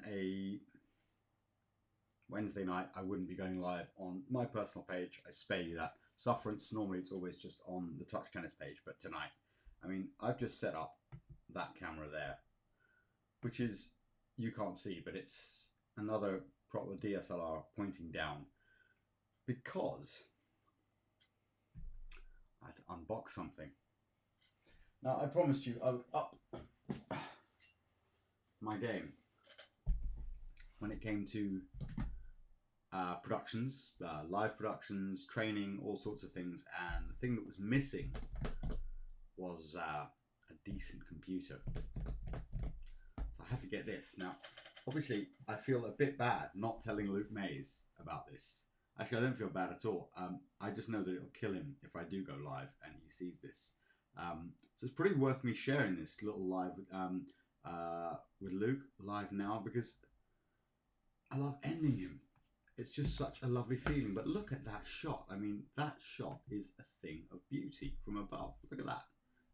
a Wednesday night, I wouldn't be going live on my personal page. I spare you that sufferance. Normally it's always just on the Touch Tennis page, but tonight, I mean, I've just set up that camera there, which is, you can't see, but it's another proper DSLR pointing down, because I had to unbox something. Now, I promised you I would up my game when it came to productions, live productions, training, all sorts of things, and the thing that was missing was a decent computer. So I had to get this. Now, obviously, I feel a bit bad not telling Luke Mays about this. Actually, I don't feel bad at all. I just know that it'll kill him if I do go live and he sees this. So it's pretty worth me sharing this little live with Luke live now, because I love ending him. It's just such a lovely feeling. But look at that shot. I mean, that shot is a thing of beauty from above. Look at that.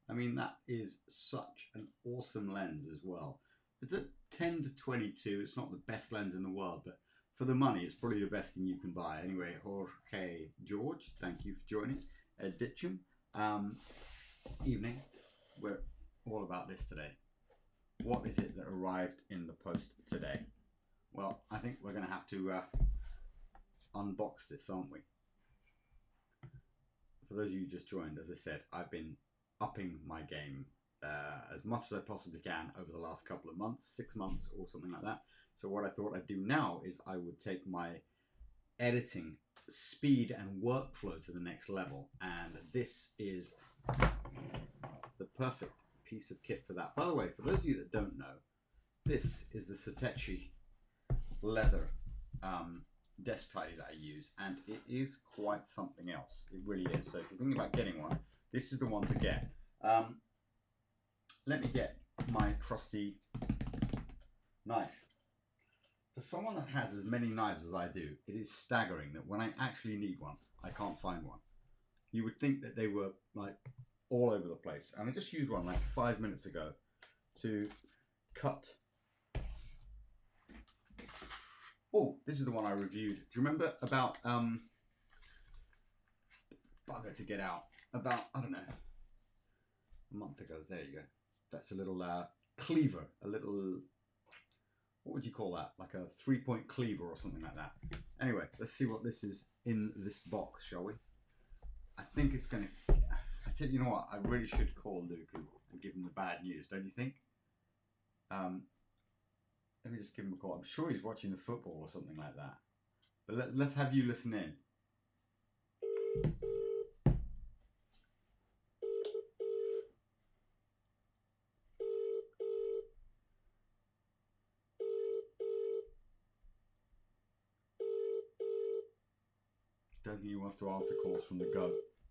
I mean, that is such an awesome lens as well. It's a 10 to 22. It's not the best lens in the world, but for the money, it's probably the best thing you can buy. Anyway, Jorge George, thank you for joining. Ed Ditcham. Evening. We're all about this today. What is it that arrived in the post today? Well, I think we're going to have to unbox this, aren't we? For those of you who just joined, as I said, I've been upping my game as much as I possibly can over the last couple of months, 6 months or something like that. So what I thought I'd do now is I would take my editing speed and workflow to the next level, and this is the perfect piece of kit for that. By the way, for those of you that don't know, this is the Satechi leather desk tidy that I use, and it is quite something else. It really is. So if you're thinking about getting one, this is the one to get. Let me get my trusty knife. For someone that has as many knives as I do, it is staggering that when I actually need one, I can't find one. You would think that they were like all over the place. And I just used one like 5 minutes ago to cut. Oh, this is the one I reviewed. Do you remember about, bugger to get out, about, I don't know, a month ago. There you go. That's a little cleaver, a little, what would you call that? Like a 3-point cleaver or something like that. Anyway, let's see what this is in this box, shall we? I think it's going to, I tell you know what, I really should call Luke and give him the bad news, don't you think? Let me just give him a call. I'm sure he's watching the football or something like that. But let's have you listen in. Don't think he wants to answer calls from the go.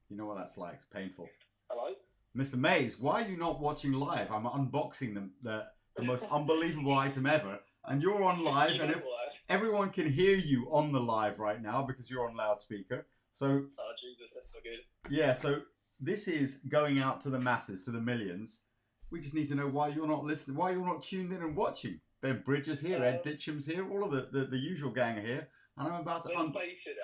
You know what that's like. It's painful. Hello? Mr. Mays, why are you not watching live? I'm unboxing the most unbelievable item ever. And you're on live, and everyone can hear you on the live right now because you're on loudspeaker. So, oh, Jesus, that's so good. Yeah, so this is going out to the masses, to the millions. We just need to know why you're not listening, why you're not tuned in and watching. Ben Bridges here, Ed Ditcham's here, all of the usual gang are here. And I'm about to Let's face it,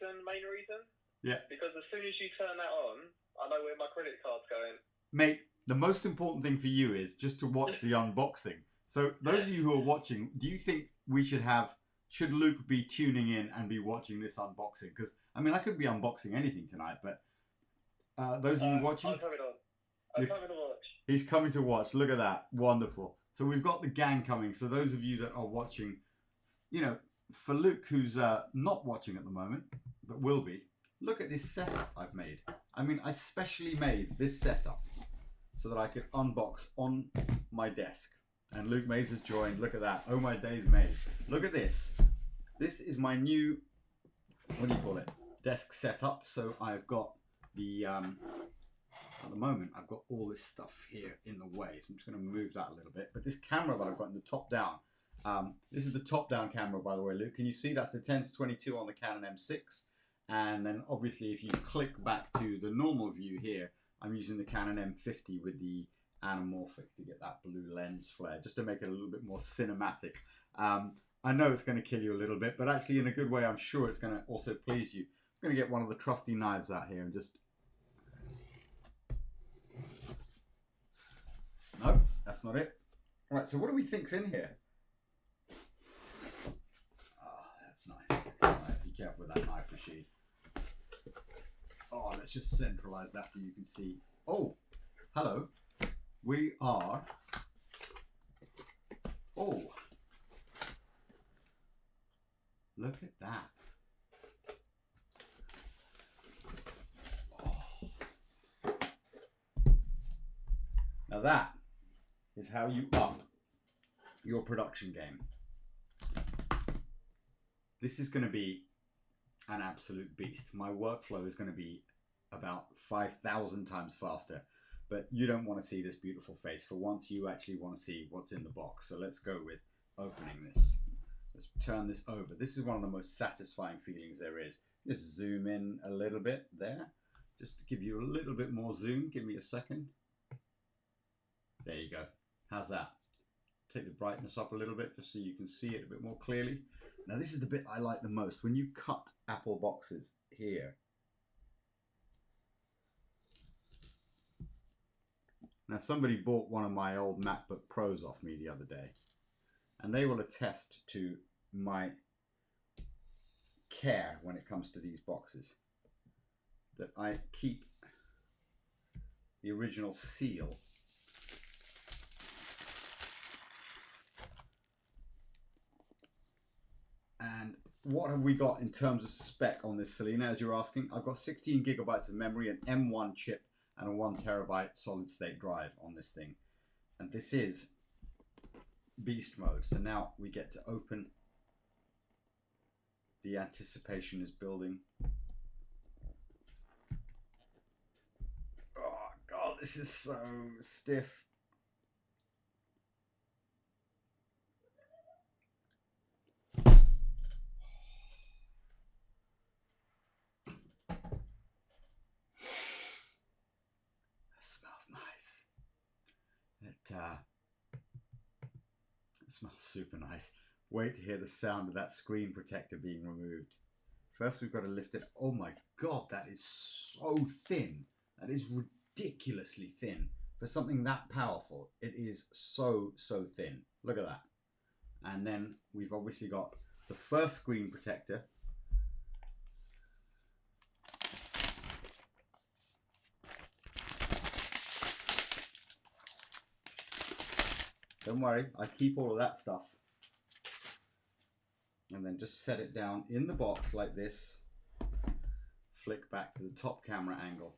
the main reason? Yeah. Because as soon as you turn that on, I know where my credit card's going. Mate, the most important thing for you is just to watch the unboxing. So those of you who are watching, do you think we should Luke be tuning in and be watching this unboxing? Because, I mean, I could be unboxing anything tonight, but those of you watching... I'm coming on. I'm coming to watch. He's coming to watch. Look at that. Wonderful. So we've got the gang coming. So those of you that are watching, you know, for Luke, who's not watching at the moment, but will be, look at this setup I've made. I mean, I specially made this setup so that I could unbox on my desk. And Luke Mays has joined. Look at that. Oh my days, Mays. Look at this. This is my new, what do you call it? Desk setup. So I've got the, at the moment, I've got all this stuff here in the way. So I'm just going to move that a little bit. But this camera that I've got in the top down, this is the top down camera, by the way, Luke. Can you see that's the 10 to 22 on the Canon M6? And then obviously if you click back to the normal view here, I'm using the Canon M50 with the anamorphic to get that blue lens flare, just to make it a little bit more cinematic. I know it's going to kill you a little bit, but actually in a good way. I'm sure it's going to also please you. I'm going to get one of the trusty knives out here and just... No, that's not it. All right, so what do we think's in here? Oh, that's nice. All right, be careful with that knife, Rashid. Oh, let's just centralize that so you can see. Oh, hello. We are... Oh, look at that. Oh. Now that is how you up your production game. This is going to be an absolute beast. My workflow is going to be about 5,000 times faster. But you don't want to see this beautiful face. For once, you actually want to see what's in the box. So let's go with opening this. Let's turn this over. This is one of the most satisfying feelings there is. Just zoom in a little bit there. Just to give you a little bit more zoom. Give me a second. There you go. How's that? Take the brightness up a little bit just so you can see it a bit more clearly. Now this is the bit I like the most. When you cut Apple boxes here. Now somebody bought one of my old MacBook Pros off me the other day, and they will attest to my care when it comes to these boxes, that I keep the original seal. And what have we got in terms of spec on this, Selena, as you're asking? I've got 16 gigabytes of memory, an M1 chip, and a 1 terabyte solid state drive on this thing. And this is beast mode. So now we get to open. The anticipation is building. Oh God, this is so stiff. It smells super nice. Wait to hear the sound of that screen protector being removed. First we've got to lift it. Oh my God, that is so thin. That is ridiculously thin. For something that powerful, it is so thin. Look at that. And then we've obviously got the first screen protector. Don't worry, I keep all of that stuff. And then just set it down in the box like this. Flick back to the top camera angle.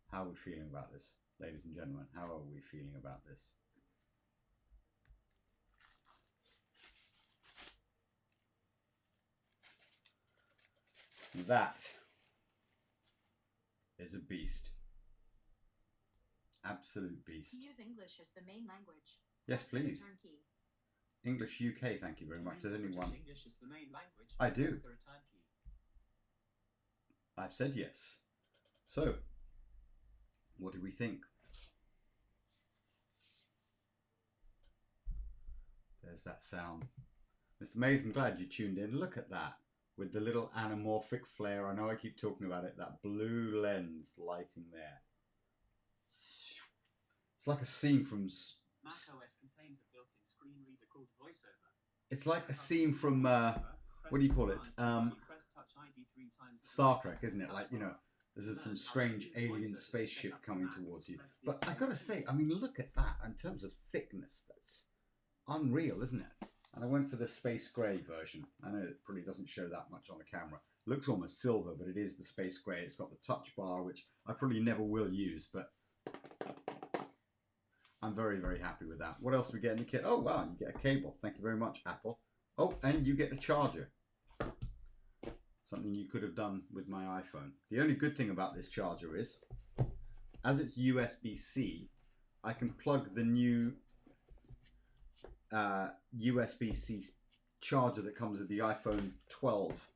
How are we feeling about this, ladies and gentlemen? How are we feeling about this? That is a beast. Absolute beast. Use English as the main language. Yes, please. English UK, thank you very much. There's only one. English is the main language. I do. The return key. I've said yes. So, what do we think? There's that sound. Mr. Mays, I'm glad you tuned in. Look at that. With the little anamorphic flare. I know I keep talking about it. That blue lens lighting there. It's like a scene from... macOS contains a built-in screen reader called VoiceOver. It's like a scene from... what do you call it? Star Trek, isn't it? Like, you know, there's some strange alien spaceship coming towards you. But I gotta say, I mean, look at that. In terms of thickness, that's unreal, isn't it? And I went for the space grey version. I know it probably doesn't show that much on the camera. Looks almost silver, but it is the space grey. It's got the touch bar, which I probably never will use, but I'm very, very happy with that. What else do we get in the kit? Oh, wow, you get a cable. Thank you very much, Apple. Oh, and you get a charger. Something you could have done with my iPhone. The only good thing about this charger is, as it's USB-C, I can plug the new USB-C charger that comes with the iPhone 12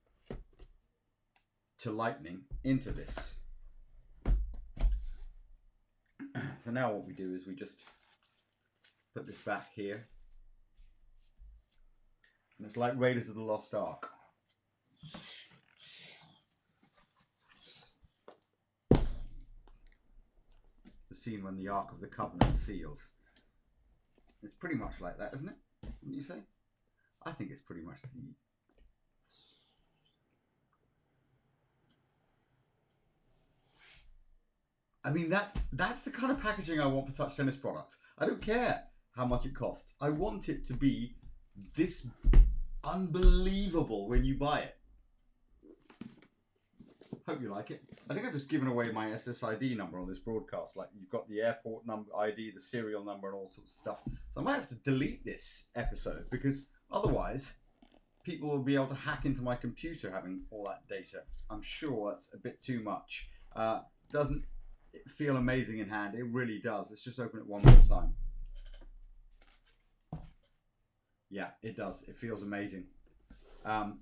to lightning into this. So now what we do is we just put this back here. And it's like Raiders of the Lost Ark. The scene when the Ark of the Covenant seals. It's pretty much like that, isn't it? Wouldn't you say? I think it's pretty much the... I mean, that's the kind of packaging I want for Touch Tennis products. I don't care how much it costs. I want it to be this unbelievable when you buy it. Hope you like it. I think I've just given away my SSID number on this broadcast. Like, you've got the airport number, ID, the serial number, and all sorts of stuff. So I might have to delete this episode because otherwise people will be able to hack into my computer having all that data. I'm sure that's a bit too much. Doesn't it feel amazing in hand? It really does. Let's just open it one more time. Yeah, it does. It feels amazing. Right.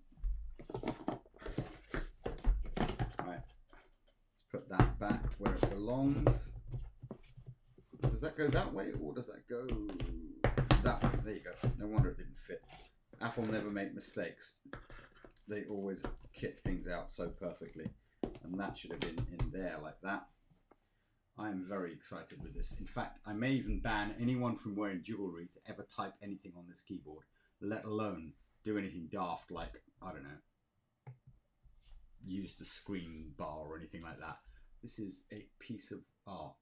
Let's put that back where it belongs. Does that go that way or does that go that way? There you go. No wonder it didn't fit. Apple never make mistakes. They always kit things out so perfectly. And that should have been in there like that. I'm very excited with this. In fact, I may even ban anyone from wearing jewellery to ever type anything on this keyboard, let alone do anything daft like, I don't know, use the screen bar or anything like that. This is a piece of art.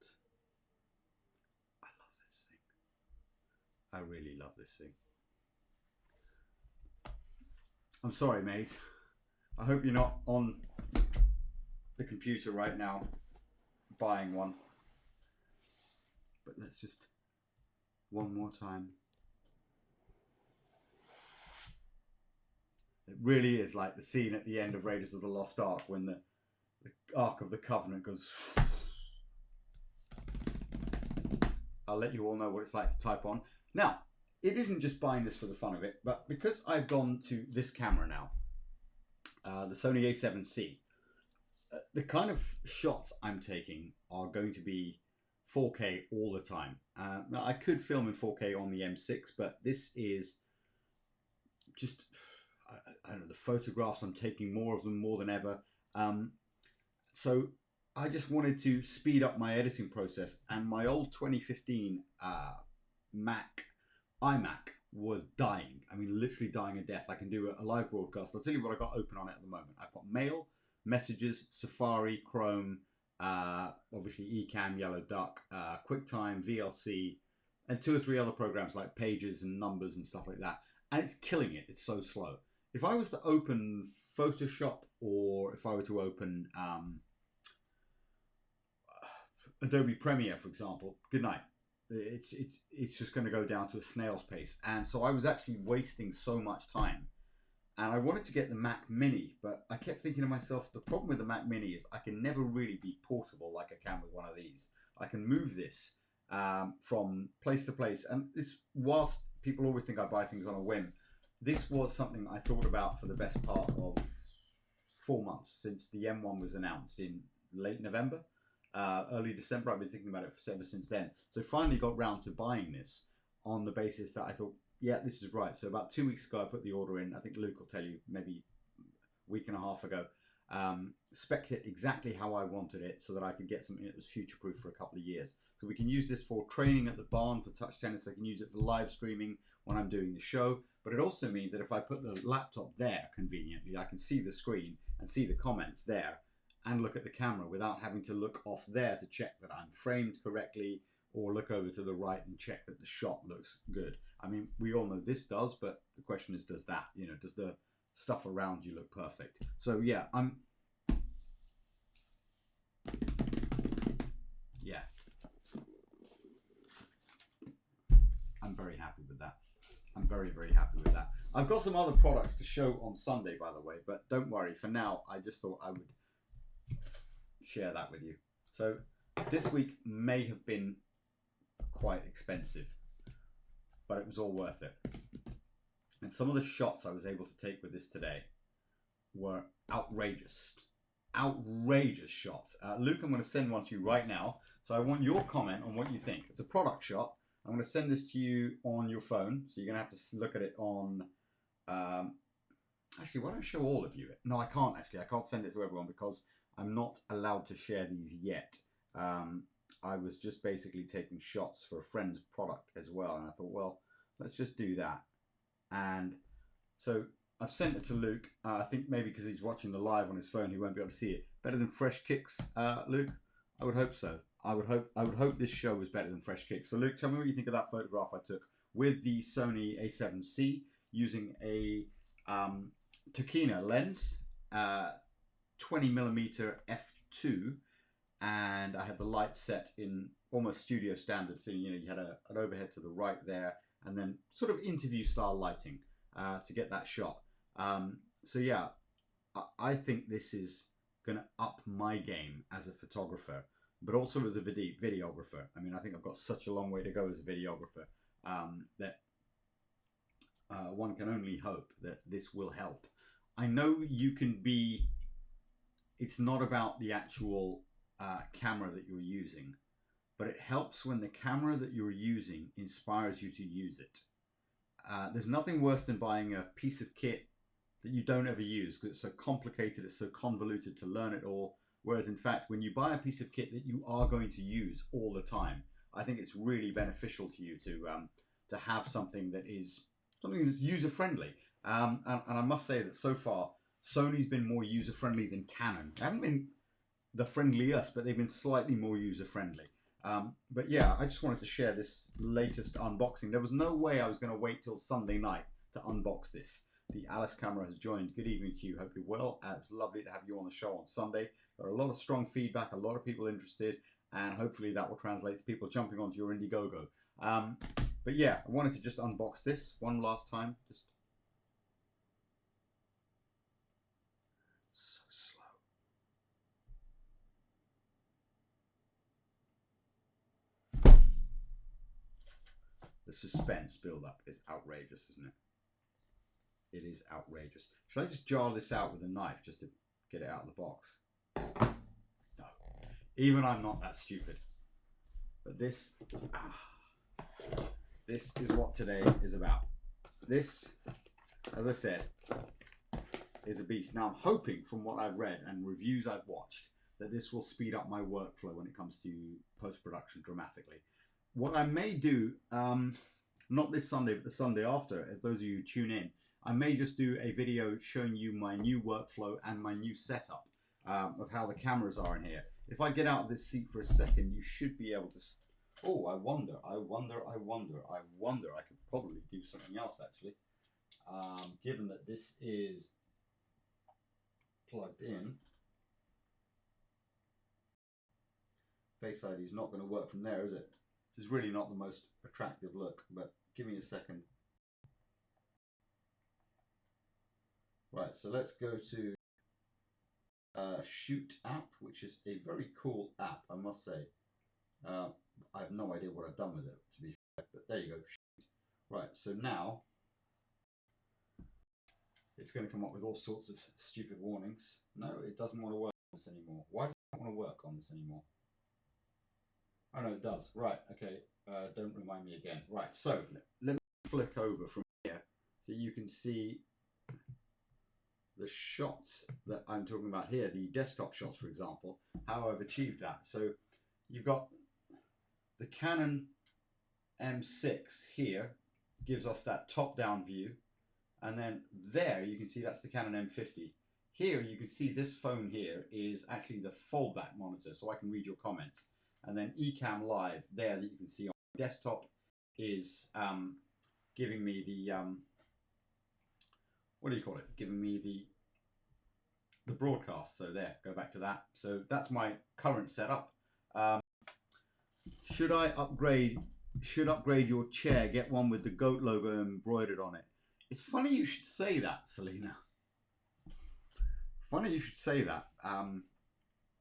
I love this thing. I really love this thing. I'm sorry, mate. I hope you're not on the computer right now buying one. But let's just one more time. It really is like the scene at the end of Raiders of the Lost Ark when the Ark of the Covenant goes. I'll let you all know what it's like to type on. Now, it isn't just buying this for the fun of it, but because I've gone to this camera now, the Sony a7C, the kind of shots I'm taking are going to be 4K all the time. Now, I could film in 4K on the M6, but this is just, I don't know, the photographs I'm taking, more of them, more than ever. So I just wanted to speed up my editing process, and my old 2015 iMac was dying. I mean, literally dying a death. I can do a live broadcast. I'll tell you what I got open on it at the moment. I've got Mail, Messages, Safari, Chrome, obviously Ecamm, Yellow Duck, QuickTime, VLC, and 2 or 3 other programs like Pages and Numbers and stuff like that. And it's killing it. It's so slow. If I was to open Photoshop, or if I were to open Adobe Premiere, for example, good night. It's just going to go down to a snail's pace. And so I was actually wasting so much time. And I wanted to get the Mac Mini, but I kept thinking to myself, the problem with the Mac Mini is I can never really be portable like I can with one of these. I can move this from place to place. And this, whilst people always think I buy things on a whim, this was something I thought about for the best part of 4 months since the M1 was announced in late November, early December. I've been thinking about it ever since then. So finally got round to buying this on the basis that I thought, yeah, this is right. So about 2 weeks ago, I put the order in. I think Luke will tell you maybe a week and a half ago. Spec'd it exactly how I wanted it so that I could get something that was future-proof for a couple of years. So we can use this for training at the barn for touch tennis. I can use it for live streaming when I'm doing the show. But it also means that if I put the laptop there conveniently, I can see the screen and see the comments there and look at the camera without having to look off there to check that I'm framed correctly or look over to the right and check that the shot looks good. I mean, we all know this does, but the question is, does that, you know, does the stuff around you look perfect? So yeah, I'm very happy with that. I'm very, very happy with that. I've got some other products to show on Sunday, by the way, but don't worry. For now, I just thought I would share that with you. So this week may have been quite expensive, but it was all worth it. And some of the shots I was able to take with this today were outrageous. outrageous shot. Luke, I'm going to send one to you right now. So I want your comment on what you think. It's a product shot. I'm going to send this to you on your phone. So you're going to have to look at it on... actually, why don't I show all of you it? No, I can't actually. I can't send it to everyone because I'm not allowed to share these yet. I was just basically taking shots for a friend's product as well. And I thought, well, let's just do that. And so I've sent it to Luke. I think maybe because he's watching the live on his phone, he won't be able to see it. Better than Fresh Kicks, Luke? I would hope so. I would hope this show was better than Fresh Kicks. So Luke, tell me what you think of that photograph I took with the Sony A7C using a Tokina lens, 20mm f2, and I had the light set in almost studio standard. So you know, you had an overhead to the right there, and then sort of interview style lighting to get that shot. So yeah, I think this is going to up my game as a photographer, but also as a videographer. I mean, I think I've got such a long way to go as a videographer that one can only hope that this will help. I know you can be, it's not about the actual camera that you're using, but it helps when the camera that you're using inspires you to use it. There's nothing worse than buying a piece of kit that you don't ever use because it's so complicated, it's so convoluted to learn it all. Whereas in fact, when you buy a piece of kit that you are going to use all the time, I think it's really beneficial to you to have something that is user-friendly. And I must say that so far, Sony's been more user-friendly than Canon. They haven't been the friendliest, but they've been slightly more user-friendly. But yeah, I just wanted to share this latest unboxing. There was no way I was going to wait till Sunday night to unbox this. The Alice camera has joined. Good evening to you. Hope you're well. It's lovely to have you on the show on Sunday. Got a lot of strong feedback, a lot of people interested, and hopefully that will translate to people jumping onto your Indiegogo. But yeah, I wanted to just unbox this one last time. Just so slow. The suspense build-up is outrageous, isn't it? It is outrageous. Should I just jar this out with a knife just to get it out of the box? No. Even I'm not that stupid. But this is what today is about. This, as I said, is a beast. Now I'm hoping from what I've read and reviews I've watched that this will speed up my workflow when it comes to post-production dramatically. What I may do, not this Sunday, but the Sunday after, if those of you who tune in, I may just do a video showing you my new workflow and my new setup of how the cameras are in here. If I get out of this seat for a second, you should be able to... Oh, I wonder. I could probably do something else, actually. Given that this is plugged in. Face ID is not going to work from there, is it? This is really not the most attractive look, but give me a second. Right, so let's go to Shoot app, which is a very cool app, I must say. I have no idea what I've done with it, to be fair, but there you go. Shoot. Right, so now it's going to come up with all sorts of stupid warnings. No, it doesn't want to work on this anymore. Why does it not want to work on this anymore? Oh no, it does. Right, okay. Don't remind me again. Right, so let me flick over from here so you can see the shots that I'm talking about here, the desktop shots, for example, how I've achieved that. So you've got the Canon M6 here, gives us that top-down view. And then there you can see that's the Canon M50. Here you can see this phone here is actually the foldback monitor, so I can read your comments. And then Ecamm Live there that you can see on my desktop is giving me the what do you call it? Giving me the broadcast. So there, go back to that. So that's my current setup. Should I upgrade? Should upgrade your chair? Get one with the goat logo embroidered on it. It's funny you should say that, Selena. Funny you should say that,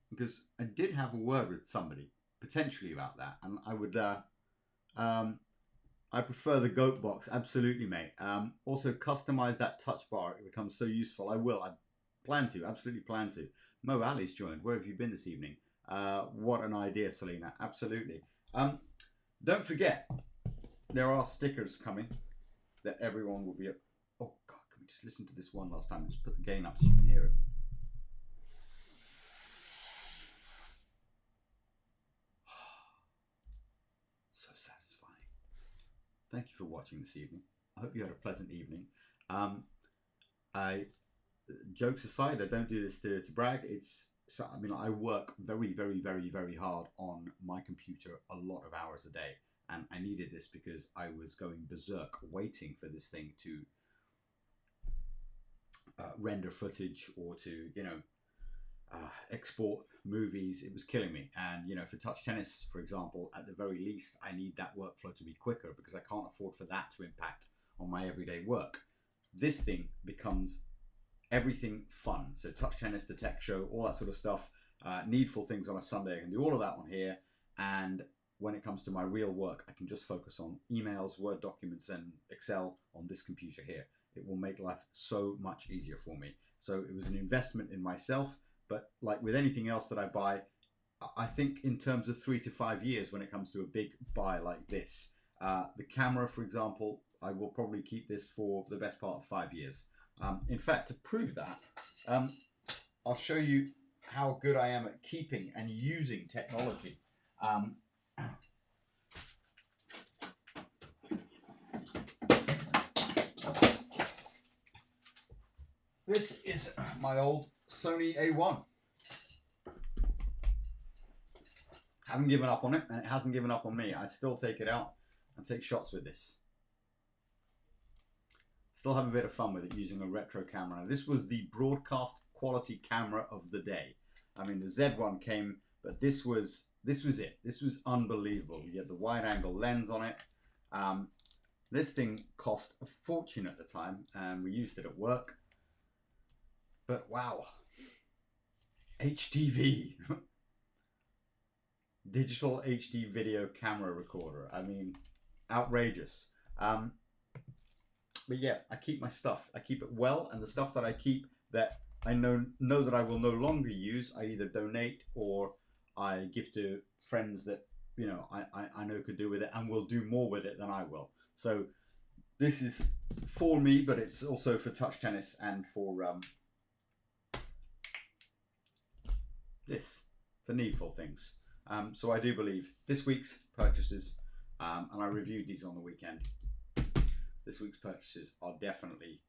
because I did have a word with somebody potentially about that, and I would. I prefer the goat box, absolutely, mate. Also, customize that touch bar. It becomes so useful. I will. I plan to, absolutely plan to. Mo Ali's joined. Where have you been this evening? What an idea, Selena. Absolutely. Don't forget, there are stickers coming that everyone will be... Oh, God, can we just listen to this one last time? Just put the gain up so you can hear it. So satisfying. Thank you for watching this evening. I hope you had a pleasant evening. Jokes aside, I don't do this to brag. I mean, I work very, very, very, very hard on my computer a lot of hours a day. And I needed this because I was going berserk waiting for this thing to render footage or to, export movies. It was killing me. And, for touch tennis, for example, at the very least, I need that workflow to be quicker because I can't afford for that to impact on my everyday work. This thing becomes everything fun. So touch tennis, the tech show, all that sort of stuff, needful things on a Sunday. I can do all of that on here. And when it comes to my real work, I can just focus on emails, Word documents, and Excel on this computer here. It will make life so much easier for me. So it was an investment in myself, but like with anything else that I buy, I think in terms of 3 to 5 years when it comes to a big buy like this. The camera, for example, I will probably keep this for the best part of 5 years. In fact, to prove that, I'll show you how good I am at keeping and using technology. This is my old Sony A1. Haven't given up on it, and it hasn't given up on me. I still take it out and take shots with this. Still have a bit of fun with it using a retro camera. Now, this was the broadcast quality camera of the day. I mean, the Z1 came, but this was it. This was unbelievable. You get the wide angle lens on it. This thing cost a fortune at the time, and we used it at work. But wow, HDV, digital HD video camera recorder. I mean, outrageous. But yeah, I keep my stuff. I keep it well, and the stuff that I keep that I know that I will no longer use, I either donate or I give to friends that I know could do with it and will do more with it than I will. So this is for me, but it's also for touch tennis and for for needful things. So I do believe this week's purchases, and I reviewed these on the weekend. This week's purchases are definitely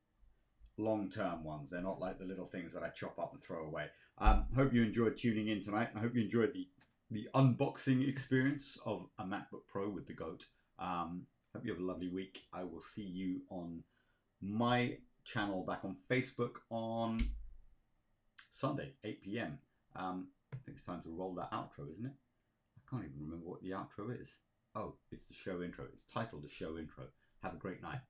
long-term ones. They're not like the little things that I chop up and throw away. Hope you enjoyed tuning in tonight. I hope you enjoyed the unboxing experience of a MacBook Pro with the GOAT. Hope you have a lovely week. I will see you on my channel back on Facebook on Sunday, 8 p.m. I think it's time to roll that outro, isn't it? I can't even remember what the outro is. Oh, it's the show intro. It's titled the show intro. Have a great night.